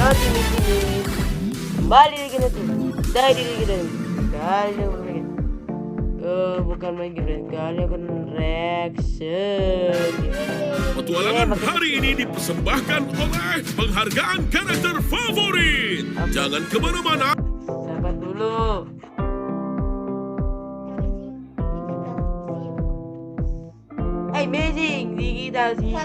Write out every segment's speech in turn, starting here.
Oke, di sini kembali lagi nanti. Dari lagi dan kali ini bukan main game, kali akan reaction. Petualangan hari ini dipersembahkan oleh penghargaan karakter favorit. Jangan kemana-mana. Sabar dulu. Amazing digital sih.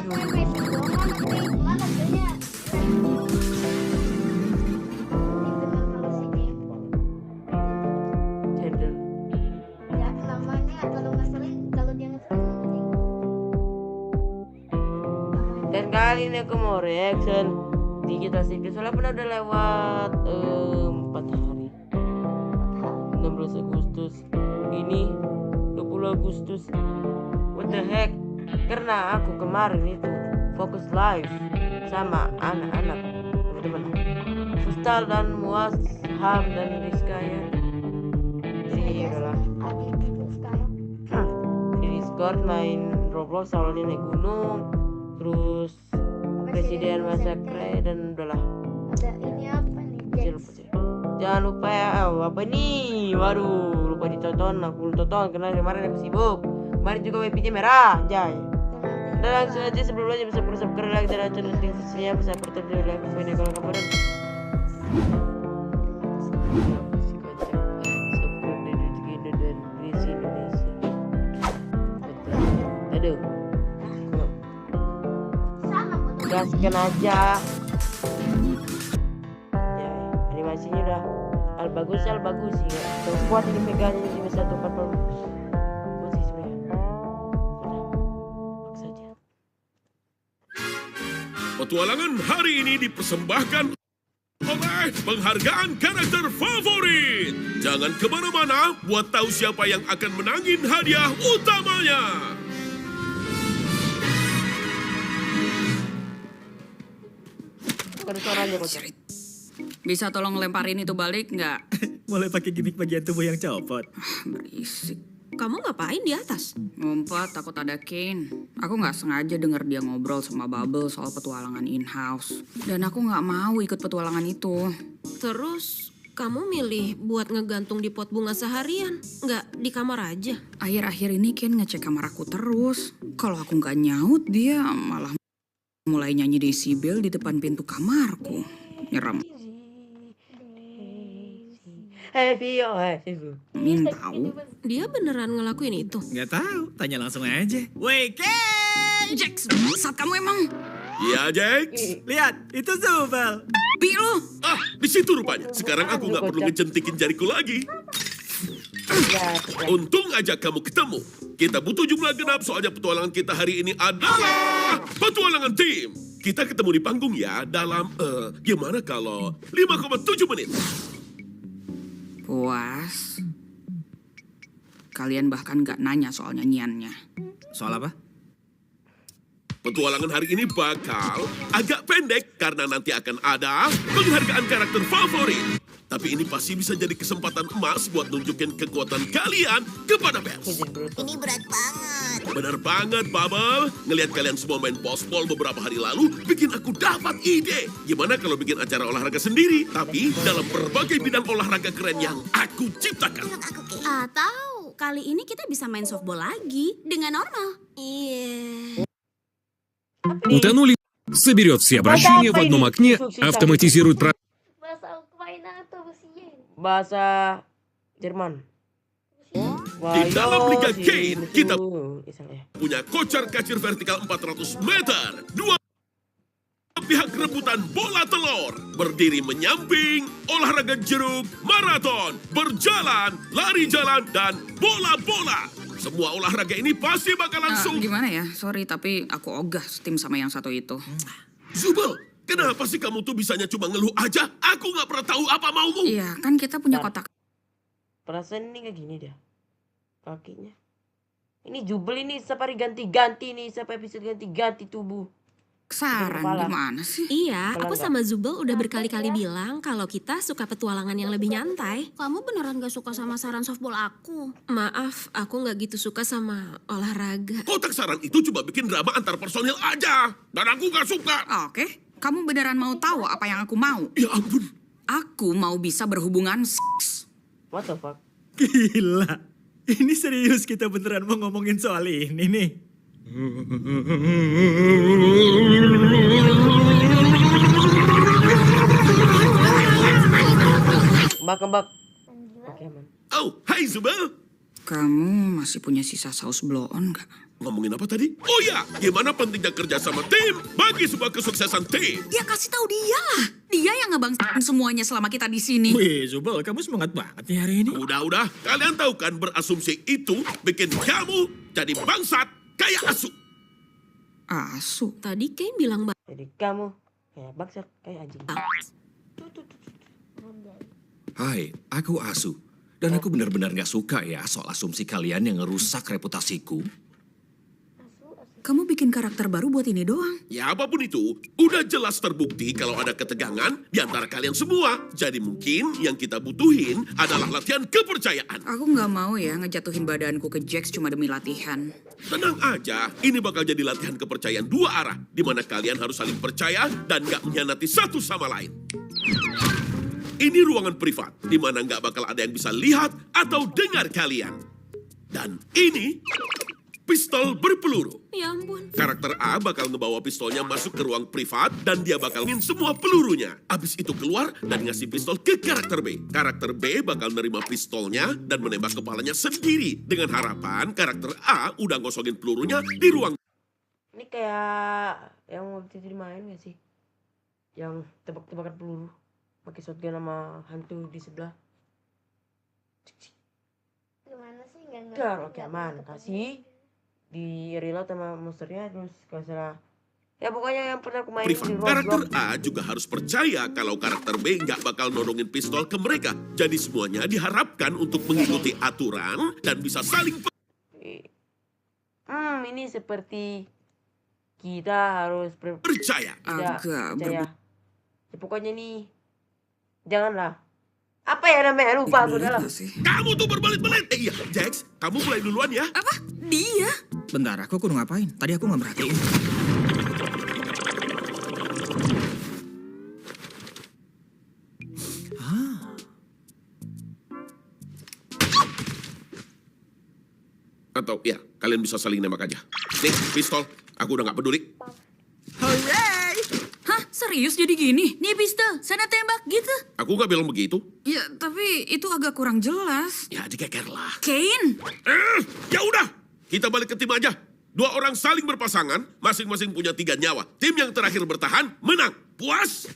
Dan kali ini aku mau reaction digital sih. Soalnya pernah udah lewat 4 hari. 16 Agustus. Ini 20 Agustus. What the heck? Karena aku kemarin itu fokus live sama anak-anak teman-teman Fustal dan Muaz, Ham dan Rizka ya. Jadi udahlah di Discord main Roblox awalnya naik gunung, terus presiden masakre dan udahlah. Ada ini apa nih? Jangan lupa ya, apa nih? Waduh, lupa ditonton. Aku tonton karena kemarin aku sibuk. Kemarin juga WP-nya merah, Jay. Dan langsung aja sebelum lanjut bisa subscribe, like dan channel notifikasinya, bisa bertemu di like video kalau kamu dan aduh, gaskan aja. Ya, animasinya udah al bagus sih. Nggak kuat ini pegangnya cuma 140. Petualangan hari ini dipersembahkan oleh penghargaan karakter favorit. Jangan kemana-mana buat tahu siapa yang akan menangin hadiah utamanya. Ada suaranya kok. Bisa tolong lemparin itu balik nggak? Mulai pakai gimmick bagian tubuh yang copot. Berisik. Kamu ngapain di atas? Ngumpet takut ada Kane. Aku nggak sengaja denger dia ngobrol sama Bubble soal petualangan in-house. Dan aku nggak mau ikut petualangan itu. Terus kamu milih buat ngegantung di pot bunga seharian? Nggak di kamar aja? Akhir-akhir ini Kane ngecek kamar aku terus. Kalau aku nggak nyaut, dia malah mulai nyanyi Decibel di depan pintu kamarku. Nyeram. Min tahu. Dia beneran ngelakuin itu? Nggak tahu, tanya langsung aja. Woi, Ken! Jax, bangsat kamu emang. Ya, Jax. Lihat, itu Zubal. Pi lu. Ah, di situ rupanya. Sekarang aku nggak perlu ngejentikin jariku lagi. Untung aja kamu ketemu. Kita butuh jumlah genap soalnya petualangan kita hari ini adalah petualangan tim. Kita ketemu di panggung ya dalam, gimana kalau 5,7 menit. Puas. Kalian bahkan gak nanya soal nyanyiannya. Soal apa? Petualangan hari ini bakal agak pendek karena nanti akan ada penghargaan karakter favorit. Tapi ini pasti bisa jadi kesempatan emas buat nunjukin kekuatan kalian kepada pers. Ini berat banget. Bener banget, Bubble. Ngelihat kalian semua main pospol beberapa hari lalu, bikin aku dapat ide. Gimana kalau bikin acara olahraga sendiri, tapi dalam berbagai bidang olahraga keren yang aku ciptakan. Atau kali ini kita bisa main softball lagi dengan normal. Iya. Утонули. Соберет все обращения в одном окне, автоматизирует Bahasa Ukraina atau Rusia? Bahasa Jerman. Di dalam Liga Kane, kita Iseng ya. punya kocar kacir vertikal 400 meter. Dua pihak rebutan bola telur. Berdiri menyamping, olahraga jeruk, maraton, berjalan, lari jalan, dan bola-bola. Semua olahraga ini pasti bakalan sulit. Gimana ya? Sorry, tapi aku ogah tim sama yang satu itu. Zubel, kenapa sih kamu tuh bisanya cuma ngeluh aja? Aku nggak pernah tahu apa maumu. Iya, kan kita punya kotak. Perasaan ini kayak gini dah. Kakinya. Ini Jubel ini setiap hari ganti-ganti nih. Setiap episode ganti-ganti tubuh. Saran Kepala. gimana sih? Iya, Kalau aku enggak. sama Zubel udah berkali-kali bilang kalau kita suka petualangan yang lebih nyantai. Kamu beneran gak suka sama saran softball aku? Maaf, aku nggak gitu suka sama olahraga. Kotak saran itu cuma bikin drama antar personil aja. Dan aku nggak suka. Oke, Kamu beneran mau tahu apa yang aku mau? Ya ampun. Aku mau bisa berhubungan seks. What the fuck? Gila. Ini serius kita beneran mau ngomongin soal ini nih. Kembak. Oke, man. Oh, hai Zubel. Kamu masih punya sisa saus blow on gak? Ngomongin apa tadi? Oh ya, gimana pentingnya kerja sama tim bagi sebuah kesuksesan tim. Ya kasih tahu dia lah. Dia yang ngebangsain semuanya selama kita di sini. Wih, Zubel, kamu semangat banget nih hari ini. Udah, kalian tahu kan berasumsi itu bikin kamu jadi bangsat kayak asu. Asu. Tadi Kay bilang Jadi kamu kayak bangsat kayak anjing. Hai, aku Asu. Dan aku benar-benar gak suka ya soal asumsi kalian yang ngerusak reputasiku. Kamu bikin karakter baru buat ini doang. Ya apapun itu, udah jelas terbukti kalau ada ketegangan di antara kalian semua. Jadi mungkin yang kita butuhin adalah latihan kepercayaan. Aku nggak mau ya ngejatuhin badanku ke Jax cuma demi latihan. Tenang aja, ini bakal jadi latihan kepercayaan dua arah. Di mana kalian harus saling percaya dan gak mengkhianati satu sama lain. Ini ruangan privat, di mana nggak bakal ada yang bisa lihat atau dengar kalian. Dan ini pistol berpeluru. Ya ampun. Karakter A bakal ngebawa pistolnya masuk ke ruang privat dan dia bakal ngin semua pelurunya. Abis itu keluar dan ngasih pistol ke karakter B. Karakter B bakal nerima pistolnya dan menembak kepalanya sendiri. Dengan harapan karakter A udah ngosongin pelurunya di ruang. Ini kayak yang waktu itu dimain gak sih? Yang tebak-tebakan peluru. Pakai shotgun sama hantu di sebelah. Gimana sih nggak ngerti? Dar, oke aman. Kasih di reload sama monsternya terus kalau salah. Ya pokoknya yang pernah aku main Privat. di Karakter Roblox. A juga harus percaya kalau karakter B nggak bakal nodongin pistol ke mereka. Jadi semuanya diharapkan untuk mengikuti aturan dan bisa saling Ini seperti kita harus percaya. tidak Agak percaya. Ya, pokoknya nih janganlah. Apa ya namanya? Lupa aku dalam. Bener sih. Kamu tuh berbelit-belit. Iya, Jax, kamu mulai duluan ya. Apa? Dia? Bentar, aku kudu ngapain? Tadi aku nggak merhatiin. Atau ya, kalian bisa saling nembak aja. Nih, pistol. Aku udah nggak peduli. Hooray! Hah? Serius jadi gini? Nih pistol, sana tembak gitu. Aku nggak bilang begitu. Ya, tapi itu agak kurang jelas. Ya, dikeker lah. Kane? Ya udah, kita balik ke tim aja. Dua orang saling berpasangan, masing-masing punya 3 nyawa. Tim yang terakhir bertahan, menang. Puas?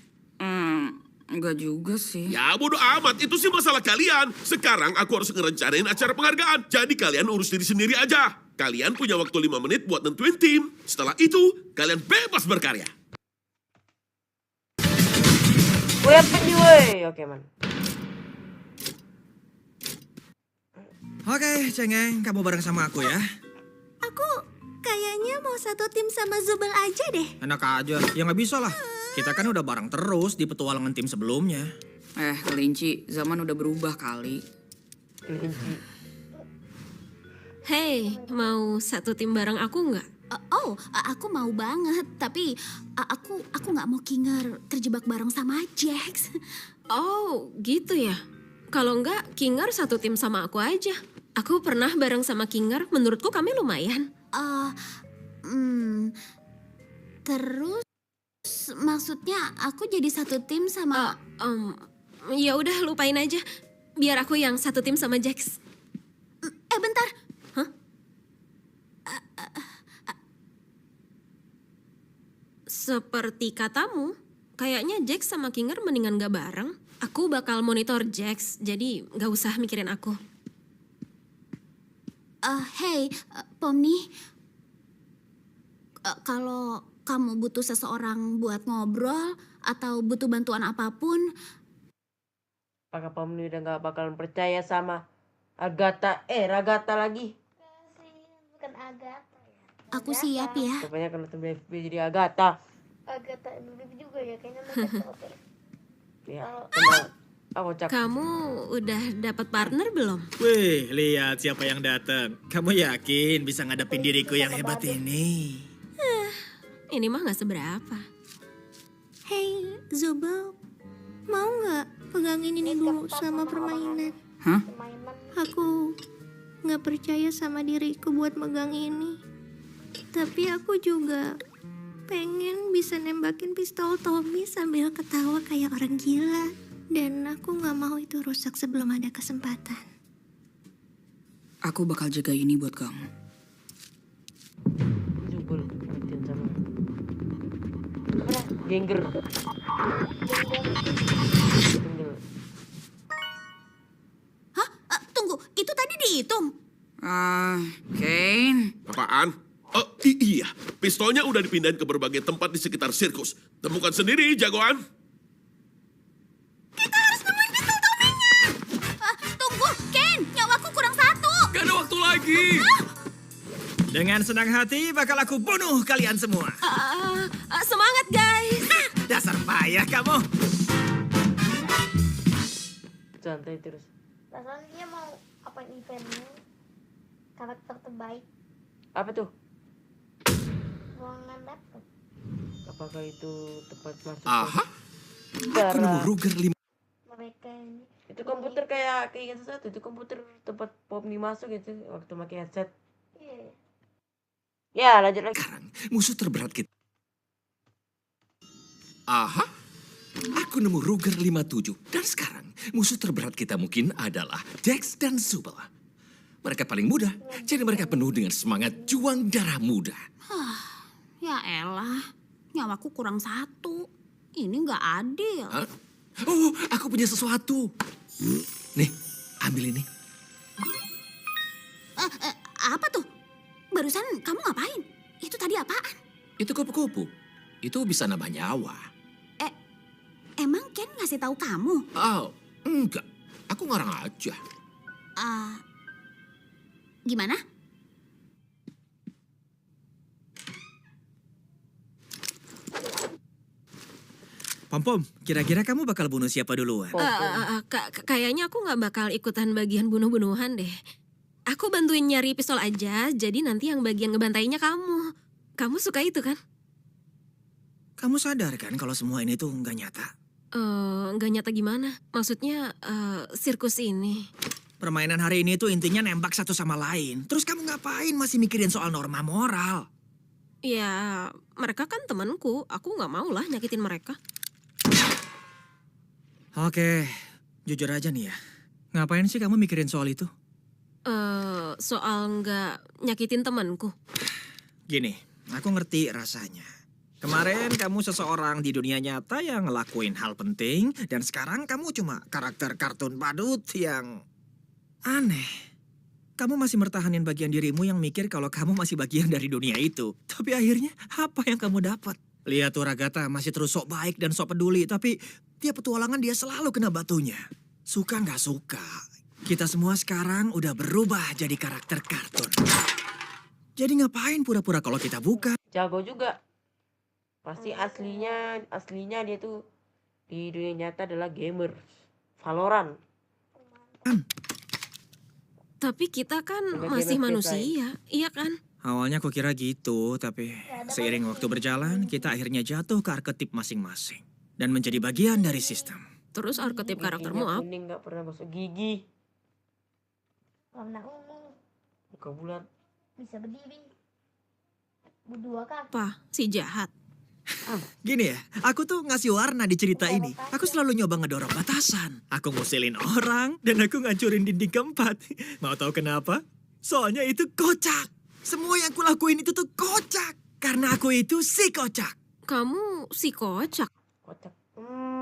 Enggak juga sih. Ya bodo amat, itu sih masalah kalian. Sekarang aku harus ngerencanain acara penghargaan. Jadi kalian urus diri sendiri aja. Kalian punya waktu 5 menit buat nentuin tim. Setelah itu, kalian bebas berkarya. Weapon nih woi. Oke man. Oke, cengeng, kamu bareng sama aku ya. Aku kayaknya mau satu tim sama Zubel aja deh. Enak aja, ya nggak bisa lah. Kita kan udah bareng terus di petualangan tim sebelumnya. Kelinci, zaman udah berubah kali. Hey, mau satu tim bareng aku nggak? Aku mau banget, tapi aku nggak mau Kinger terjebak bareng sama Jax. Oh, gitu ya. Kalau nggak, Kinger satu tim sama aku aja. Aku pernah bareng sama Kinger, menurutku kami lumayan. Terus maksudnya aku jadi satu tim sama... Ya udah lupain aja. Biar aku yang satu tim sama Jax. Bentar. Hah? Seperti katamu, kayaknya Jax sama Kinger mendingan gak bareng. Aku bakal monitor Jax, jadi gak usah mikirin aku. Hey, Pomni. Kalau kamu butuh seseorang buat ngobrol atau butuh bantuan apapun, Apakah Pomni udah gak bakalan percaya sama Agatha? Ragata lagi. Kasih, bukan Agatha ya. aku siap ya. Rupanya kalau tim FB jadi Agatha. Agatha dulu juga ya kayaknya mereka copet. Ya, kenal. Cak. Kamu udah dapat partner belum? Wih, lihat siapa yang datang. Kamu yakin bisa ngadepin diriku yang hebat ini? Ini mah gak seberapa. Zobel, mau nggak pegangin ini dulu sama permainan? Hah? Permainan Aku nggak percaya sama diriku buat megang ini. Tapi aku juga pengen bisa nembakin pistol Tommy sambil ketawa kayak orang gila. Dan aku nggak mau itu rusak sebelum ada kesempatan. Aku bakal jaga ini buat kamu. Jubel latihan sama apa? Gengger. Gengger. Hah? Tunggu, itu tadi dihitung? Kane. Apaan? Oh, iya. Pistolnya udah dipindahin ke berbagai tempat di sekitar sirkus. Temukan sendiri, jagoan. Tunggu, Ken, nyawaku kurang 1. Gak ada waktu lagi. Dengan senang hati bakal aku bunuh kalian semua. Semangat guys. Dasar payah kamu. Santai terus. rasanya dia mau apa eventnya karakter terbaik Apa tuh? ruangan laptop. Apakah itu tempat masuk? Aha, aku Darah. nemu Ruger 5. Mereka ini Itu komputer kayak ingat sesuatu. Itu komputer tempat Pomni masuk gitu waktu pakai headset. iya. Ya lanjut lagi. Sekarang musuh terberat kita. Aha, aku nemu Ruger 57. Dan sekarang musuh terberat kita mungkin adalah Dex dan Zubel. Mereka paling muda, jadi mereka penuh dengan semangat juang darah muda. Ya elah, nyawaku kurang 1. Ini nggak adil. Hah? Oh, aku punya sesuatu. Nih, ambil ini. Apa tuh? Barusan kamu ngapain? Itu tadi apaan? Itu kupu-kupu. Itu bisa nambah nyawa. Emang Ken ngasih tahu kamu? Oh, enggak. Aku ngarang aja. Gimana? Pom-pom, kira-kira kamu bakal bunuh siapa duluan? Kayaknya aku nggak bakal ikutan bagian bunuh-bunuhan deh. Aku bantuin nyari pistol aja, jadi nanti yang bagian ngebantainya kamu. Kamu suka itu kan? Kamu sadar kan kalau semua ini tuh nggak nyata? Nggak nyata gimana? Maksudnya sirkus ini. Permainan hari ini tuh intinya nembak satu sama lain. Terus kamu ngapain masih mikirin soal norma moral? Ya, mereka kan temanku. Aku nggak mau lah nyakitin mereka. Oke, jujur aja nih ya. Ngapain sih kamu mikirin soal itu? Soal nggak nyakitin temanku. Gini, aku ngerti rasanya. Kemarin kamu seseorang di dunia nyata yang ngelakuin hal penting, dan sekarang kamu cuma karakter kartun badut yang aneh. Kamu masih mertahanin bagian dirimu yang mikir kalau kamu masih bagian dari dunia itu. Tapi akhirnya apa yang kamu dapat? Lihat tuh Ragata masih terus sok baik dan sok peduli, tapi tiap petualangan dia selalu kena batunya. Suka nggak suka, kita semua sekarang udah berubah jadi karakter kartun. Jadi ngapain pura-pura kalau kita bukan? Jago juga. Pasti aslinya dia tuh di dunia nyata adalah gamer. Valorant. Tapi kita kan Udah masih gamer manusia, iya kan? Awalnya aku kira gitu, tapi ada seiring waktu berjalan, kita akhirnya jatuh ke arketip masing-masing. Dan menjadi bagian dari sistem. Terus arketip karaktermu Giginya apa? kuning nggak pernah masuk gigi. Warna ungu Muka bulat. bisa berdiri berdua kaki. Apa? Si jahat. Gini ya, aku tuh ngasih warna di cerita ini. Aku selalu nyoba ngedorong batasan. Aku ngusilin orang, dan aku ngancurin dinding keempat. Mau tahu kenapa? Soalnya itu kocak. Semua yang kulakuin itu tuh kocak. Karena aku itu si kocak. Kamu si kocak. Kocak.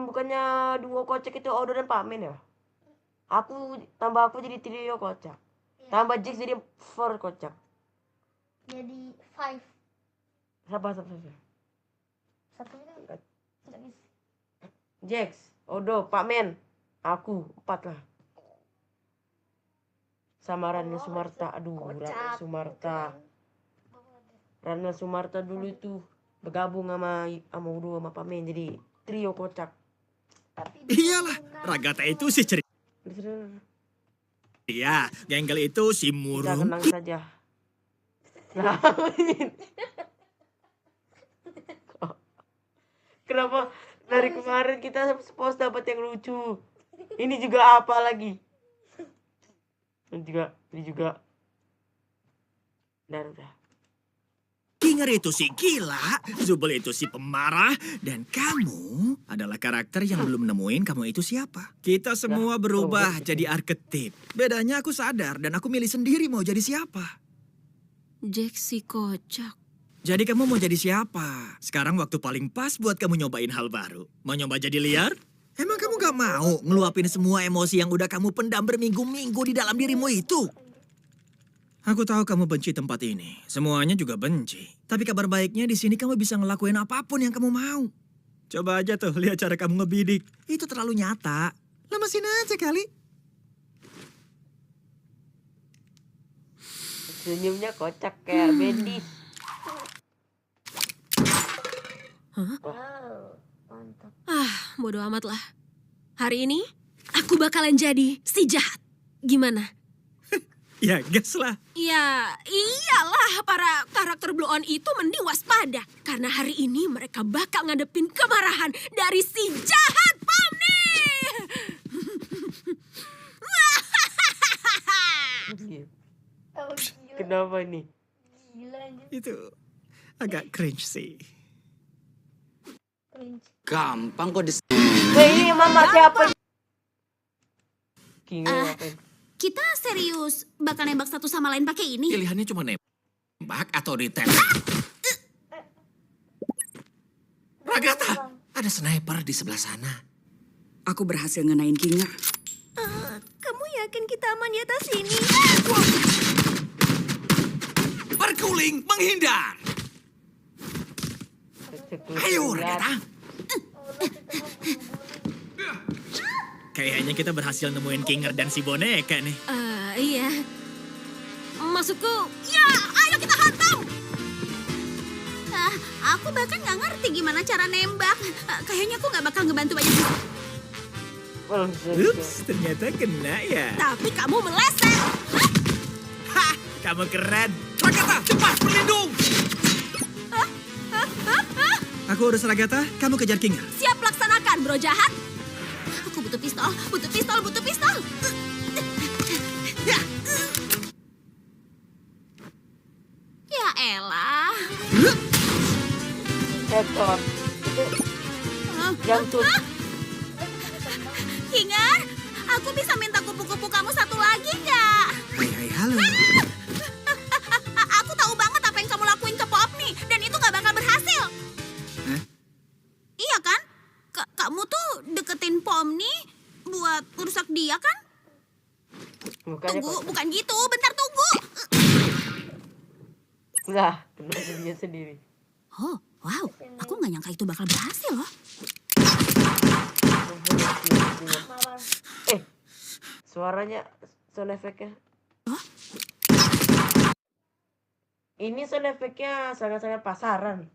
Bukannya duo kocak itu Odo dan Pamen ya? Aku jadi trio kocak. Tambah Jix jadi 4 kocak. Jadi 5 Siapa? satunya kan nggak bisa. Jax, Odo, Pamen. Aku 4 lah. Sama Rana Sumarta. Aduh, Rana Kocak Sumarta. gitu kan. Rana Sumarta dulu itu bergabung sama Odo sama Pamen jadi trio kocak. Tapi Iyalah, Ragata itu si ceria. Kita Iya, Genggel itu si murung. tenang saja. Nah, kenapa Dari kemarin kita supposed dapat yang lucu. Ini juga apa lagi? Ini juga. Udah. Kinger itu si gila, Zubel itu si pemarah, dan kamu adalah karakter yang belum nemuin kamu itu siapa. Kita semua berubah jadi arketip. Bedanya aku sadar dan aku milih sendiri mau jadi siapa. Jack si kocak. Jadi kamu mau jadi siapa? Sekarang waktu paling pas buat kamu nyobain hal baru. Mau nyoba jadi liar? Emang kamu gak mau ngeluapin semua emosi yang udah kamu pendam berminggu-minggu di dalam dirimu itu? Aku tahu kamu benci tempat ini. Semuanya juga benci. Tapi kabar baiknya di sini kamu bisa ngelakuin apapun yang kamu mau. Coba aja tuh lihat cara kamu ngebidik. Itu terlalu nyata. Lemesin aja kali. Senyumnya kocak kayak Bendy. Wow, mantap. Bodo amat lah. Hari ini aku bakalan jadi si jahat. Gimana? Ya gas lah. Ya iyalah, para karakter Blue On itu mending waspada. Karena hari ini mereka bakal ngadepin kemarahan dari si jahat Pomni. Oh, gila. Kenapa nih? Gila anjir. Itu agak cringe sih. Cringe. Gampang kok Ini mama siapa? King ngapain? Kita serius bakal nembak satu sama lain pakai ini? Pilihannya cuma nembak atau ditembak. Ragatha, ada sniper di sebelah sana. Aku berhasil ngenain Kinger. Kamu yakin kita aman di atas sini? Berguling, menghindar. Ayo, Ragatha. Kayaknya kita berhasil nemuin Kinger dan si boneka nih. Iya. Maksudku, ya ayo kita hantam. Aku bahkan nggak ngerti gimana cara nembak. Kayaknya aku nggak bakal ngebantu banyak. Ups, ternyata kena ya. Tapi kamu meleset. Hah, kamu keren. Ragatha, cepat berlindung. Aku urus Ragatha, kamu kejar Kinger. Siap laksanakan, bro jahat. Aku butuh pistol, butuh pistol, butuh pistol. Ya elah. Ekor. Jantut. Kinger, aku bisa minta kupu-kupu kamu satu lagi nggak? Hai, halo. Aku tahu banget apa yang kamu lakuin ke Popni, dan itu nggak bakal berhasil. Hah? Iya kan? Kamu tuh deketin Pomni buat rusak dia kan? Mukanya Tunggu, kocak. bukan gitu. Bentar tunggu. Lah, kena dia sendiri. Oh, wow. Aku nggak nyangka itu bakal berhasil loh. Suaranya sound effect-nya. Ini sound effect-nya sangat-sangat pasaran.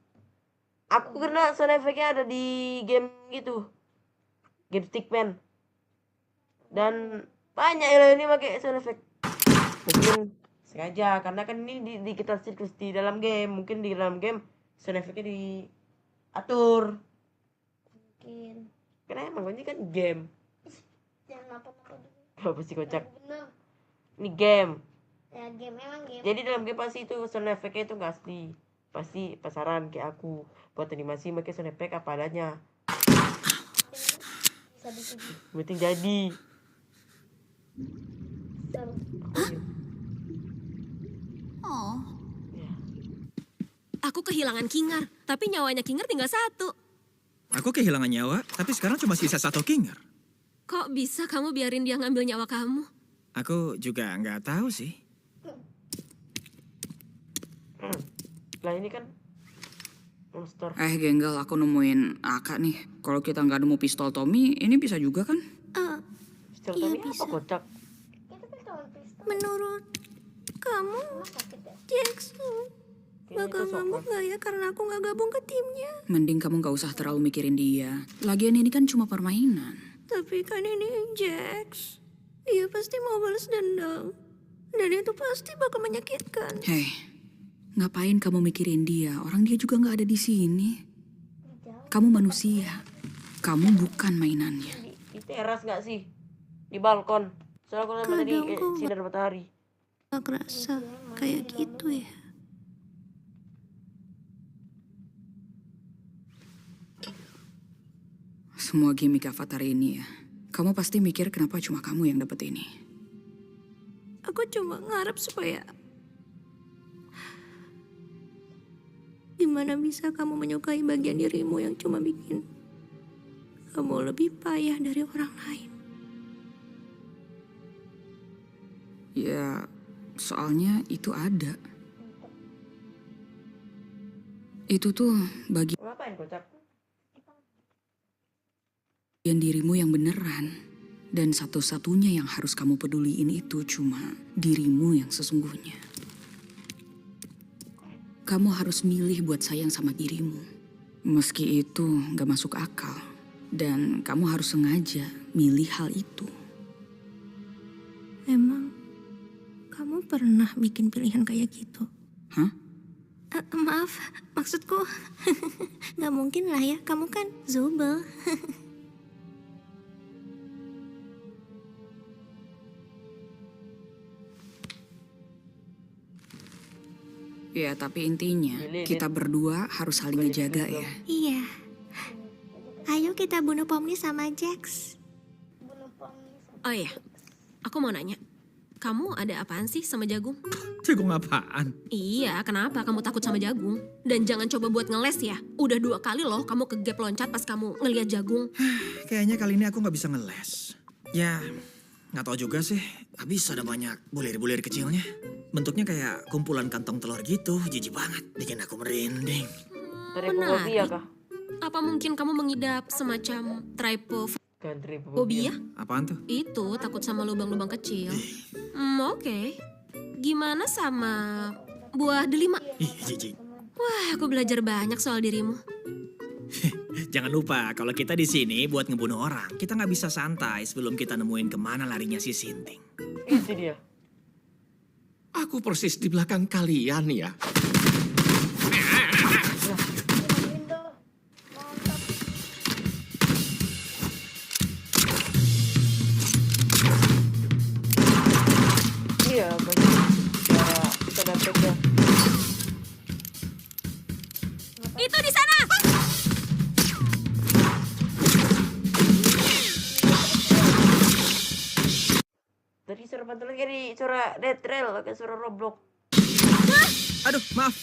Aku kena sound effect-nya ada di game gitu. Game Stickman. Dan banyak ya ini pakai sound effect. Mungkin sengaja karena kan ini di kita siklus di dalam game. Mungkin di dalam game sound effect-nya diatur. Mungkin. Karena emang ini kan game. Jangan apa-apa dulu. Apa sih kocak? Bener. Ini game. Ya game memang game. Jadi dalam game pasti itu sound effect-nya itu nggak asli. Pasti pasaran kayak aku. Buat animasi pakai sound effect apa adanya. Bisa bikin Penting jadi. seru. Oh, Ya. Aku kehilangan Kinger, tapi nyawanya Kinger tinggal satu. Aku kehilangan nyawa, tapi sekarang cuma sisa satu Kinger. Kok bisa kamu biarin dia ngambil nyawa kamu? Aku juga nggak tahu sih. Lah ini kan monster. Genggal, aku nemuin Aka nih. Kalau kita nggak nemu pistol Tommy, ini bisa juga kan? Pistol Iya, Tommy bisa. apa kocak? Itu pistol pistol. menurut kamu, Sakit ya. Jax Kayaknya bakal itu ngambek sokong. nggak ya karena aku nggak gabung ke timnya? Mending kamu nggak usah terlalu mikirin dia. Lagian ini kan cuma permainan. Tapi kan ini Jax. Dia pasti mau balas dendam. Dan itu pasti bakal menyakitkan. Hei, ngapain kamu mikirin dia? Orang dia juga nggak ada di sini. Kamu manusia. Kamu bukan mainannya. Di teras nggak sih? Di balkon. Soalnya aku sama tadi Kadang kok sinar matahari. gak kerasa kayak gitu ya. Semua gimmick avatar ini ya. Kamu pasti mikir kenapa cuma kamu yang dapet ini. Aku cuma ngarep supaya... Gimana bisa kamu menyukai bagian dirimu yang cuma bikin kamu lebih payah dari orang lain? Ya, soalnya itu ada. Itu tuh bagian Ngapain kocak? dirimu yang beneran. Dan satu-satunya yang harus kamu peduliin itu cuma dirimu yang sesungguhnya. Kamu harus milih buat sayang sama dirimu. Meski itu gak masuk akal. Dan kamu harus sengaja milih hal itu. Emang kamu pernah bikin pilihan kayak gitu? Hah? Maaf, maksudku gak mungkin lah ya, kamu kan Zubel. Ya, tapi intinya kita berdua harus saling ngejaga ya. Iya. Ayo kita bunuh Pomni sama Jax. Oh iya, aku mau nanya. Kamu ada apaan sih sama jagung? Jagung apaan? Iya, kenapa kamu takut sama jagung? Dan jangan coba buat ngeles ya. Udah 2 kali loh kamu ke gap loncat pas kamu ngeliat jagung. Kayaknya kali ini aku nggak bisa ngeles. Ya, nggak tahu juga sih. Habis ada banyak bulir-bulir kecilnya. Bentuknya kayak kumpulan kantong telur gitu. Jijik banget. Bikin aku merinding. Tripofobia kah? Apa mungkin kamu mengidap semacam trypofobia? Kan tripofobia. Apaan tuh? Itu takut sama lubang-lubang kecil. Oke. Gimana sama buah delima? Ih, jijik. Wah, aku belajar banyak soal dirimu. Jangan lupa, kalau kita di sini buat ngebunuh orang, kita nggak bisa santai sebelum kita nemuin kemana larinya si Sinting. Itu dia. Aku persis di belakang kalian ya. Iya, banyak. Ya, kita dapat ya. Itu di sana! Tadi suara pantulan kayak di suara Dead Trail, kayak suara Roblox. Aduh, maaf.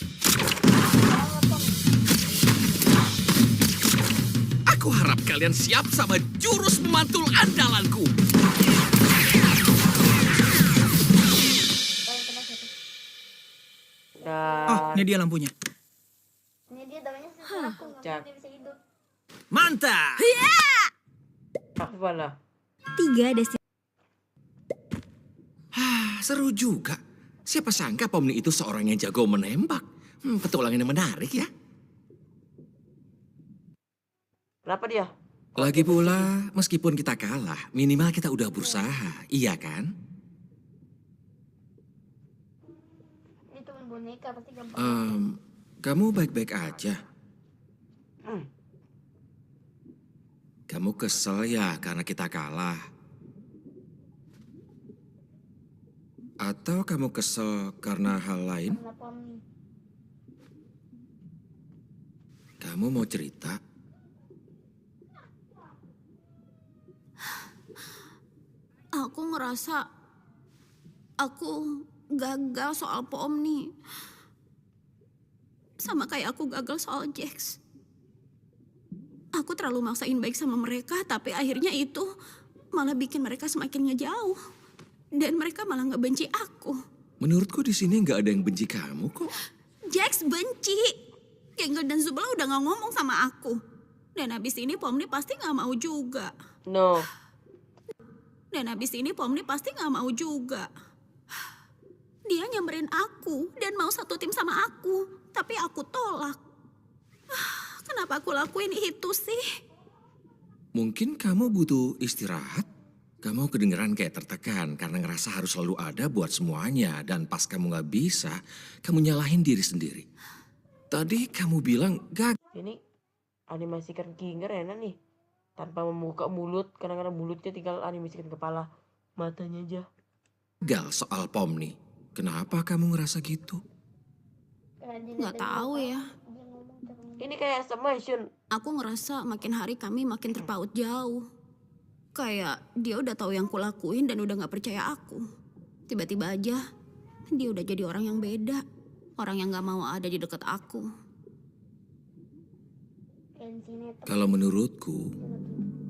Aku harap kalian siap sama jurus memantul andalanku. Oh, Dan ini dia lampunya. Ini dia namanya sih aku nggak Cak. dia bisa hidup. Mantap! apa lah? 3 destinasi. Seru juga. Siapa sangka Pomni itu seorang yang jago menembak. Petualangan yang menarik ya. Kenapa dia? Lagi pula, meskipun kita kalah, minimal kita udah berusaha, iya kan? Ini cuma boneka pasti gampang. Kamu baik-baik aja. Hmm. Kamu kesel ya karena kita kalah? Atau kamu kesel karena hal lain? Kenapa nih? Kamu mau cerita? Aku ngerasa aku gagal soal Pomni. Sama kayak aku gagal soal Jax. Aku terlalu maksain baik sama mereka, tapi akhirnya itu malah bikin mereka semakin ngejauh. Dan mereka malah ngebenci aku. Menurutku di sini nggak ada yang benci kamu kok. Jax benci. Gengel dan Zubel udah gak ngomong sama aku. Dan habis ini Pomni pasti gak mau juga. No. Dan habis ini Pomni pasti gak mau juga. Dia nyamperin aku dan mau satu tim sama aku. Tapi aku tolak. Kenapa aku lakuin itu sih? Mungkin kamu butuh istirahat. Kamu kedengeran kayak tertekan karena ngerasa harus selalu ada buat semuanya. Dan pas kamu gak bisa, kamu nyalahin diri sendiri. Tadi kamu bilang gagal. Ini animasi Ginger enak nih. tanpa membuka mulut. Kadang-kadang mulutnya tinggal animasikan kepala, matanya aja. Gal soal Pomni. Kenapa kamu ngerasa gitu? Nggak tahu ya. Ini kayak submission. Aku ngerasa makin hari kami makin terpaut jauh. Kayak dia udah tahu yang kulakuin dan udah nggak percaya aku. Tiba-tiba aja dia udah jadi orang yang beda. Orang yang nggak mau ada di dekat aku. Kalau menurutku,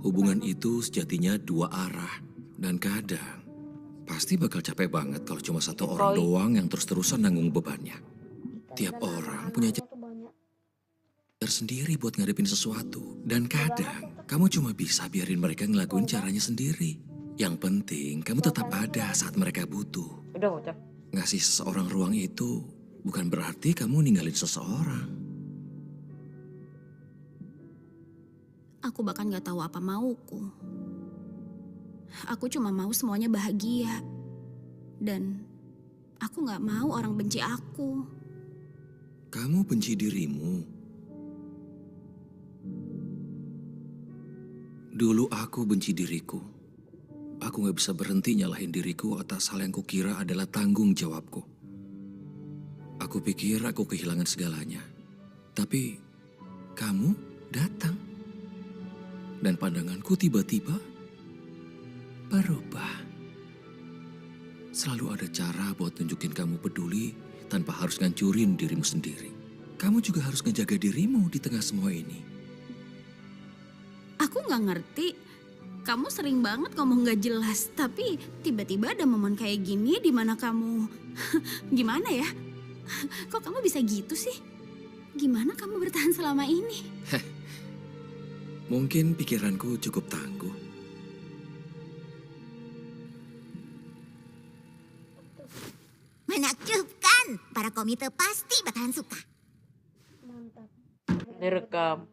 hubungan itu sejatinya dua arah. Dan kadang, pasti bakal capek banget kalau cuma satu orang doang yang terus-terusan nanggung bebannya. Tiap orang punya cara sendiri buat ngadepin sesuatu. Dan kadang, kamu cuma bisa biarin mereka ngelakuin caranya sendiri. Yang penting, kamu tetap ada saat mereka butuh. Udah kocak. Ngasih seseorang ruang itu bukan berarti kamu ninggalin seseorang. Aku bahkan gak tahu apa mauku. Aku cuma mau semuanya bahagia. Dan aku gak mau orang benci aku. Kamu benci dirimu. Dulu aku benci diriku. Aku gak bisa berhenti nyalahin diriku atas hal yang kukira adalah tanggung jawabku. Aku pikir aku kehilangan segalanya. Tapi kamu datang. Dan pandanganku tiba-tiba berubah. Selalu ada cara buat tunjukin kamu peduli tanpa harus ngancurin dirimu sendiri. Kamu juga harus ngejaga dirimu di tengah semua ini. Aku gak ngerti. Kamu sering banget ngomong gak jelas. Tapi tiba-tiba ada momen kayak gini di mana kamu... Gimana ya? Kok kamu bisa gitu sih? Gimana kamu bertahan selama ini? Mungkin pikiranku cukup tangguh. Menakjubkan. Para komite pasti bakalan suka. Direkam.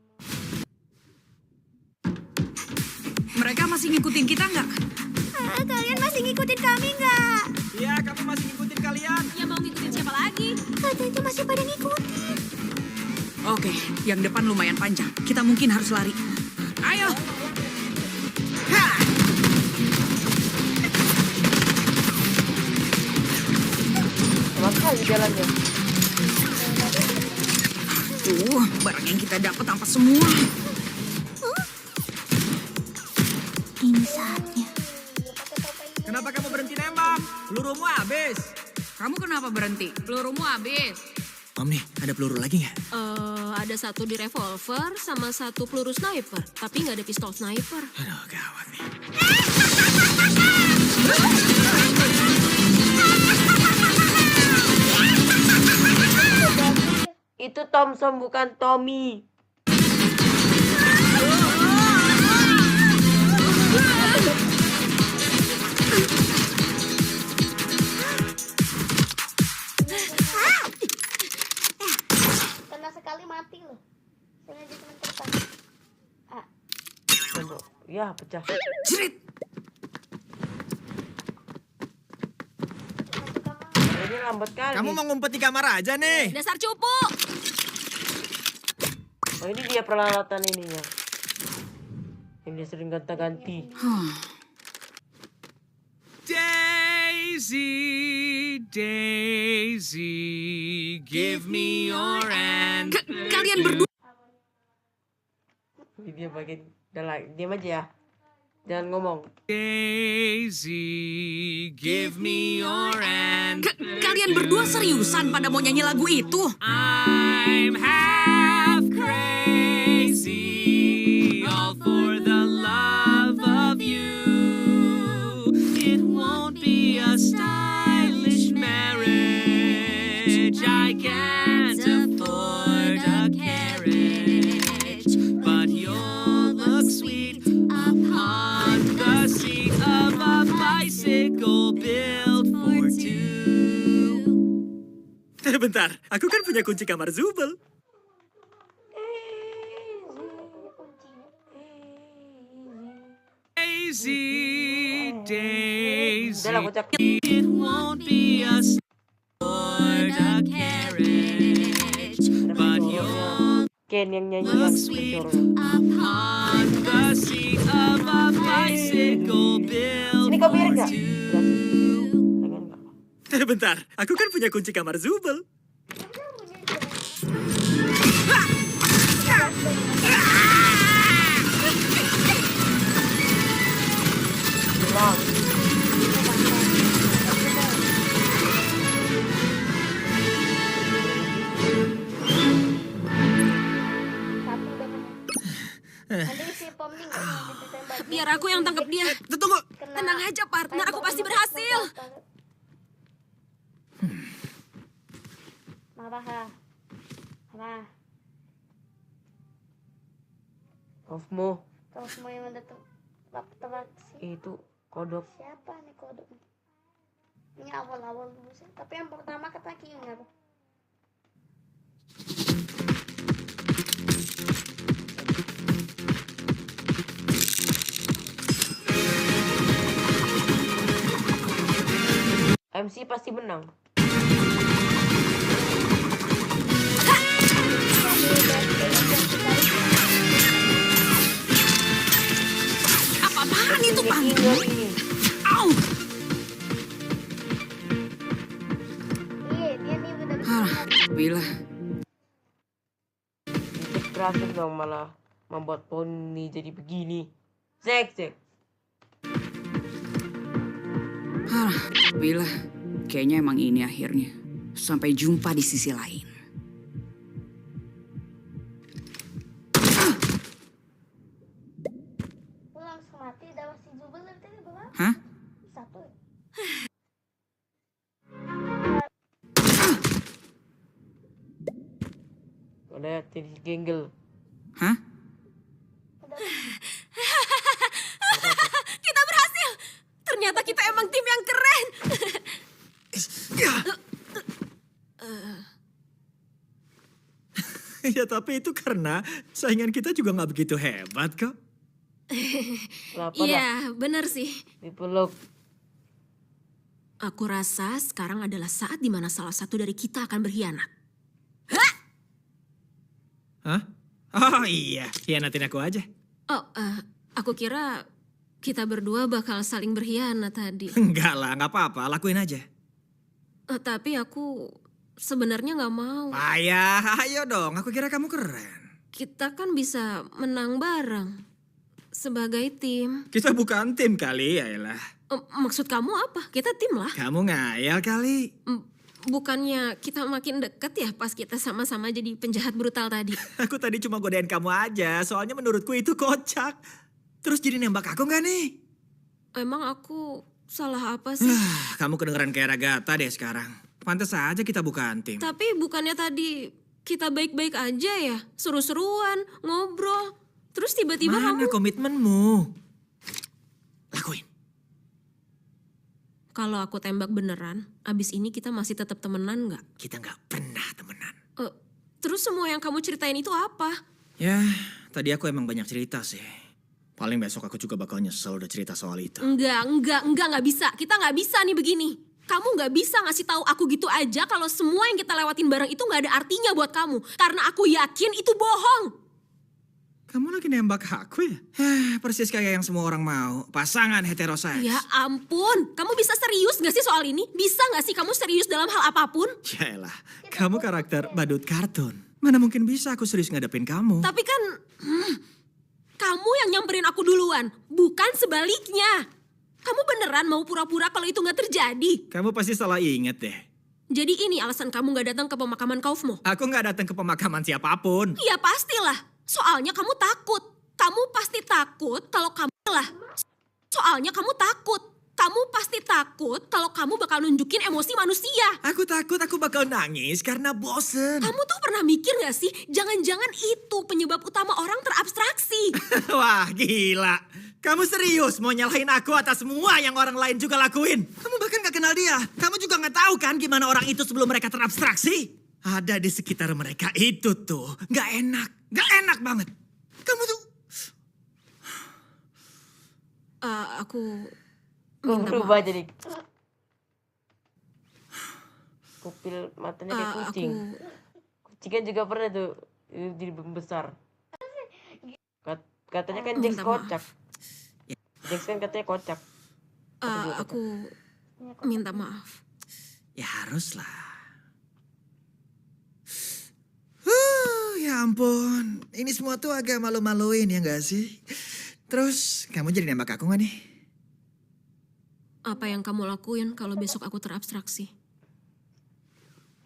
Mereka masih ngikutin kita nggak? Kalian masih ngikutin kami nggak? Iya, kami masih ngikutin kalian. Ya mau ngikutin siapa lagi? Katanya masih pada ngikutin. Oke, yang depan lumayan panjang. Kita mungkin harus lari. Ayo! Cepat kali jalannya. Barang yang kita dapat ampas semua. Ini saatnya. Kenapa kamu berhenti nembak? Pelurumu habis. Kamu kenapa berhenti? Pelurumu habis. Om nih, ada peluru lagi nggak? Ada satu di revolver sama satu peluru sniper. Tapi nggak ada pistol sniper. Aduh, gawat nih. Itu Thompson bukan Tommy. Kena sekali mati loh. Sengaja cuma terbang. Aduh, ya pecah. Jerit! Ini lambat kali. Kamu mau ngumpet di kamar aja nih. Dasar cupu! Oh, ini dia peralatan ininya. Ini sering ganti-ganti. Daisy, Daisy, give me your hand. Kalian berdua. Ini dia bagian. Udah lah, diam aja ya. Jangan ngomong. Daisy, give me your hand. Kalian berdua seriusan pada mau nyanyi lagu itu? I'm half crazy, all for the love of you. It won't be a stylish marriage. I can't afford a carriage, but you'll look sweet upon the seat of a bicycle built for two. Bentar, aku kan punya kunci kamar Zubel. Daisy, Daisy, Udah lah, kocak. it won't be a Ford, a carriage, but you'll... Oke, band yang nyanyi Look yang sweet suaranya. upon the seat of a bicycle built Sini kau biar for nggak? two. Dengan nggak? Bentar, aku kan punya kunci kamar Zubel. Bilang. Satu udah menang. Nanti si Pom nih nggak mau ditembak. Biar aku yang tangkap dia. Tunggu. Kena- Tenang aja partner, aku pasti berhasil. Marah ha. Marah. Kamu Kau semua yang datang atraksi. itu kodok. Siapa nih kodok? Ini awal-awal dulu sih. Tapi yang pertama kata Kiyo nggak apa? MC pasti menang. Apa-apaan itu, Pang? Ini. Au! Iya, dia nih udah bisa. Alhamdulillah. Itu berhasil dong malah membuat poni jadi begini. Zek. Alhamdulillah. Kayaknya emang ini akhirnya. Sampai jumpa di sisi lain. Lu langsung mati, dapat si Zubel nanti berapa? Hah? Satu. Udah jadi genggel. Hah? Kita berhasil. Ternyata kita emang tim yang keren. Ya tapi itu karena saingan kita juga nggak begitu hebat kok. Kenapa dah? Iya, benar sih. Dipeluk. Aku rasa sekarang adalah saat di mana salah satu dari kita akan berkhianat. Hah? Oh iya, hianatin aku aja. Oh, aku kira kita berdua bakal saling berkhianat tadi. Enggak lah, nggak apa-apa, lakuin aja. Tapi aku sebenarnya nggak mau. Payah, ayo dong, aku kira kamu keren. Kita kan bisa menang bareng sebagai tim. Kita bukan tim kali, yaelah. Maksud kamu apa? Kita tim lah. Kamu ngayal kali. Bukannya kita makin deket ya pas kita sama-sama jadi penjahat brutal tadi. Aku tadi cuma godain kamu aja, soalnya menurutku itu kocak. Terus jadi nembak aku nggak nih? Emang aku salah apa sih? Kamu kedengeran kayak Ragata deh sekarang. Pantes aja kita bukan tim. Tapi bukannya tadi kita baik-baik aja ya? Seru-seruan, ngobrol. Terus tiba-tiba Mana kamu... komitmenmu? Lakuin. Kalau aku tembak beneran, abis ini kita masih tetap temenan nggak? Kita nggak pernah temenan. Terus semua yang kamu ceritain itu apa? Ya, tadi aku emang banyak cerita sih. Paling besok aku juga bakal nyesel udah cerita soal itu. Enggak bisa. Kita nggak bisa nih begini. Kamu nggak bisa ngasih tahu aku gitu aja kalau semua yang kita lewatin bareng itu nggak ada artinya buat kamu. Karena aku yakin itu bohong. Kamu lagi nembak aku ya? Persis kayak yang semua orang mau. Pasangan heteroseks. Ya ampun, kamu bisa serius gak sih soal ini? Bisa gak sih kamu serius dalam hal apapun? Yaelah, kamu karakter badut kartun. Mana mungkin bisa aku serius ngadepin kamu. Tapi kan, kamu yang nyamperin aku duluan, bukan sebaliknya. Kamu beneran mau pura-pura kalau itu gak terjadi? Kamu pasti salah inget deh. Jadi ini alasan kamu gak datang ke pemakaman Kaufmo? Aku gak datang ke pemakaman siapapun. Iya pastilah. Soalnya kamu takut. Kamu pasti takut kalau kamu lah. Soalnya kamu takut. Kamu pasti takut kalau kamu bakal nunjukin emosi manusia. Aku takut aku bakal nangis karena bosen. Kamu tuh pernah mikir gak sih? Jangan-jangan itu penyebab utama orang terabstraksi. Wah gila. Kamu serius mau nyalahin aku atas semua yang orang lain juga lakuin? Kamu bahkan gak kenal dia. Kamu juga gak tahu kan gimana orang itu sebelum mereka terabstraksi? Ada di sekitar mereka itu tuh. Gak enak. Gak enak banget. Kamu tuh... Aku Kok minta berubah maaf. jadi kupil matanya kayak kucing. Kucing kan juga pernah tuh jadi besar. Katanya kan Jax Minta maaf. kocak. Jax kan katanya kocak. Aku minta maaf. Ya haruslah. Ya ampun. Ini semua tuh agak malu-maluin ya nggak sih? Terus kamu jadi nembak aku nggak nih? Apa yang kamu lakuin kalau besok aku terabstraksi?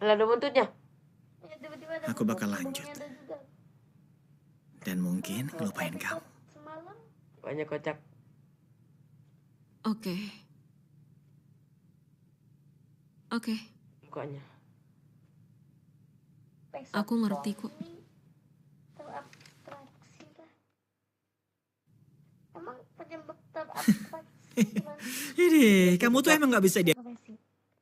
Lah ada buntutnya. Ya, tiba-tiba ada Aku bakal bumbunya lanjut. ada juga. Dan mungkin ngelupain kamu. Semalam Banyak kocak. Oke. Oke, Mukanya. besok aku ngerti kok. ini terabstraksi lah. Emang penyebab terabstraksi Ini, kamu tuh emang nggak bisa dia. apa sih?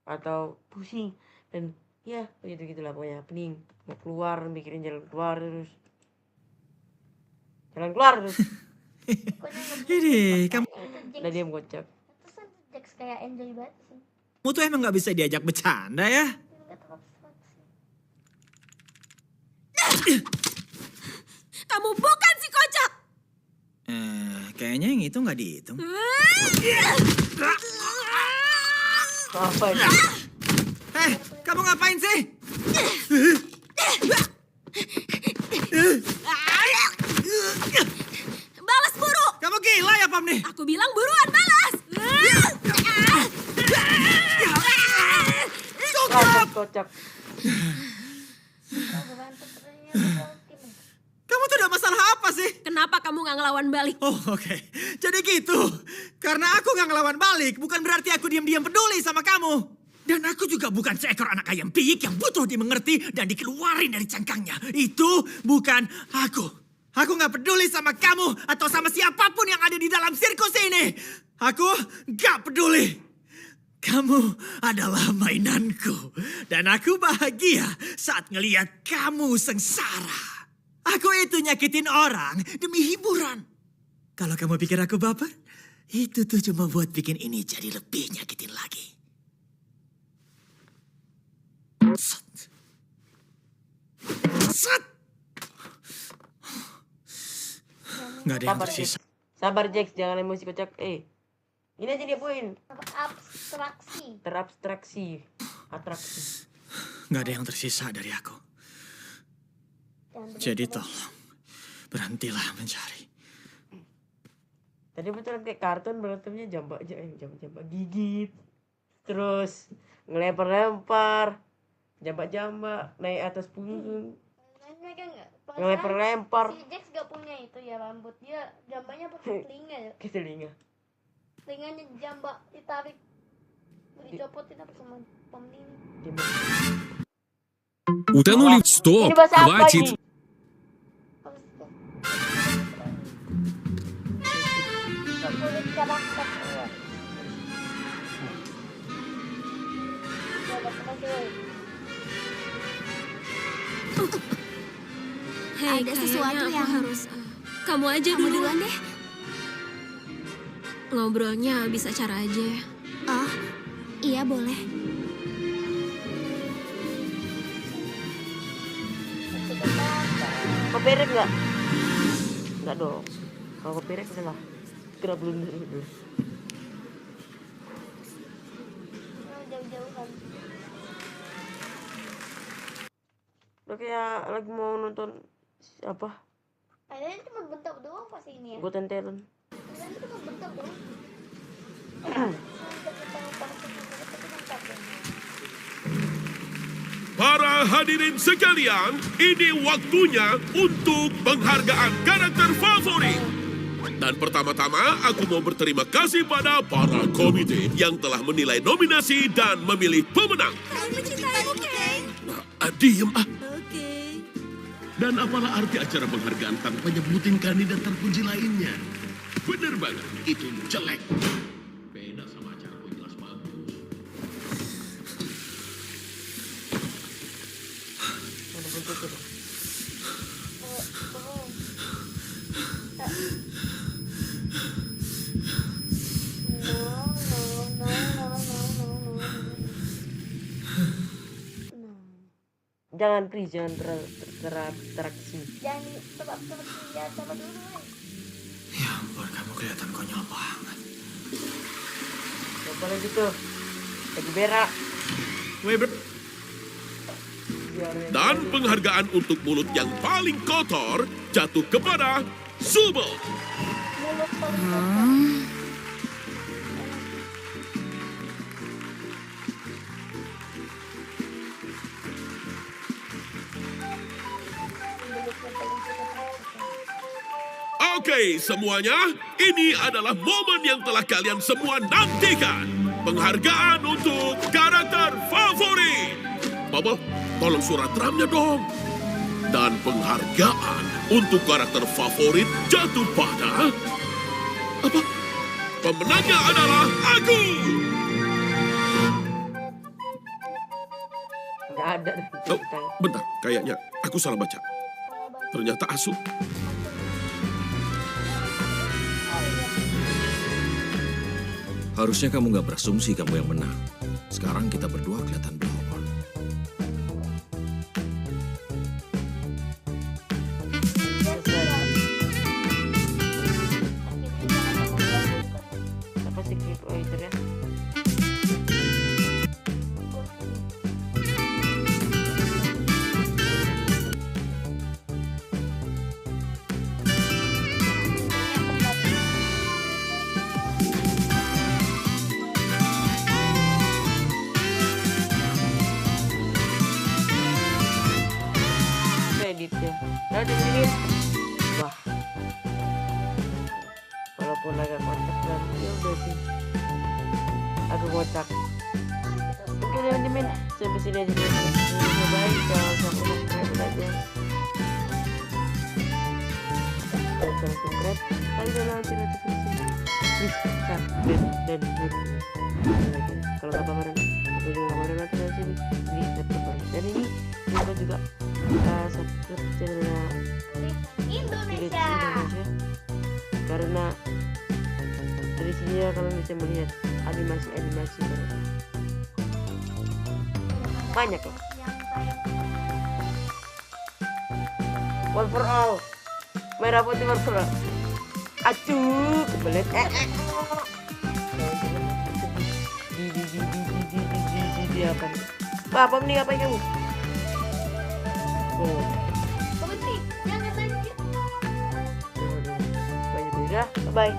Atau pusing. Dan ya begitu-gitulah pokoknya. Pening. Mau keluar, mikirin jalan keluar terus. Jalan keluar terus. Pokoknya Ini, kamu Nah dia kocak. Terus Jax kayak enjoy banget sih. tuh emang nggak bisa diajak bercanda ya? Nggak terabstraksi. Kamu bukan si kocak! Kayaknya yang itu nggak dihitung. Apa ini? Kamu ngapain sih? Balas buru! Kamu gila ya, Pam nih? Aku bilang buruan balas! Kocak, kocak. Kamu tuh ada masalah apa sih? Kenapa kamu nggak ngelawan balik? Oh, oke. Jadi gitu. Karena aku nggak ngelawan balik, bukan berarti aku diam-diam peduli sama kamu. Dan aku juga bukan seekor anak ayam piik yang butuh dimengerti dan dikeluarin dari cangkangnya. Itu bukan aku. Aku nggak peduli sama kamu atau sama siapapun yang ada di dalam sirkus ini. Aku nggak peduli. Kamu adalah mainanku. Dan aku bahagia saat ngelihat kamu sengsara. Aku itu nyakitin orang demi hiburan. Kalau kamu pikir aku baper, itu tuh cuma buat bikin ini jadi lebih nyakitin lagi. Set. Set. Nggak ada yang Sabar, tersisa. Jax. Sabar Jax, jangan emosi kocak. Ini aja dia poin. Abstraksi. Terabstraksi. Atraksi. Nggak ada yang tersisa dari aku. Jadi tolong, berhentilah mencari. Tadi betul kayak kartun berantemnya jambak gigit. Terus ngelempar-lempar. Jambak-jambak naik atas punggung. Mereka nggak. Ngelempar-lempar. Si Jax gak punya itu ya rambut. Dia jambaknya pakai telinga ya. Ke telinga. Telinganya jambak ditarik. Dicopotin apa sama pemini. Утонули. Стоп! Ini bahasa apa Хватит! ini? Gak boleh karakter keluar. Hei, Ada sesuatu kayaknya aku yang- harus... kamu aja Kamu dulu. duluan deh. Ngobrolnya bisa cara aja ya. Oh, iya boleh. Copyright nggak? Nggak dong. Kalau copyright udah lah. Kira belum dulu. Jauh-jauhan. Udah kayak lagi mau nonton apa? Kayaknya cuma bentak doang pas ini ya. Got Talent. Kayaknya cuma bentak doang. Para hadirin sekalian, ini waktunya untuk penghargaan karakter favorit. Dan pertama-tama aku mau berterima kasih pada para komite yang telah menilai nominasi dan memilih pemenang. Kalian mencintaimu, Kay. Diem ah. Oke. Dan apalah arti acara penghargaan tanpa nyebutin kandidat terpuji lainnya? Bener banget, itu jelek. Beda sama acara kok jelas bagus. Ada bentuk itu. Jangan please, jangan teraksi. Jangan coba dulu. Ya ampun, kamu kelihatan konyol banget. Gak boleh gitu. Lagi berak. Dan penghargaan untuk mulut yang paling kotor jatuh kepada Subel. Mulut paling kotor. Oke, semuanya, ini adalah momen yang telah kalian semua nantikan. Penghargaan untuk karakter favorit. Bubble, tolong surat drumnya dong. Dan penghargaan untuk karakter favorit jatuh pada... Apa? Pemenangnya adalah aku! Nggak ada. Oh, bentar, kayaknya aku salah baca. Ternyata Asu. Harusnya kamu nggak berasumsi kamu yang menang. Sekarang kita berdua kelihatan belakang. Apa sih clip editor ya? Editnya. Nah, dengerin. Wah. Walaupun agak kocak dan ya udah sih. Agak kocak. Oke teman-teman, sampai sini aja dulu. Bye, kalau subscribe aja. Kalau subscribe, kalian jangan lonceng notifikasi. Please, dan kalau nggak pameran, aku juga pameran nanti dari sini di September. Dan ini juga subscribe channelnya Indonesia. Karena dari sini ya kalian bisa melihat animasi mereka. Banyak ya. One for all. Merah putih one for all. Acuh, kebelet. Di apa nih? Apa nih, ngapain kamu? Oh. Berhenti, jangan lanjut. Banyak juga, bye.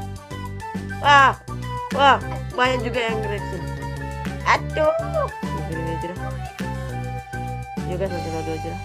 Wah, banyak juga yang reaction. Aduh, dengerin aja dah. Yuk guys, nonton audio aja dah.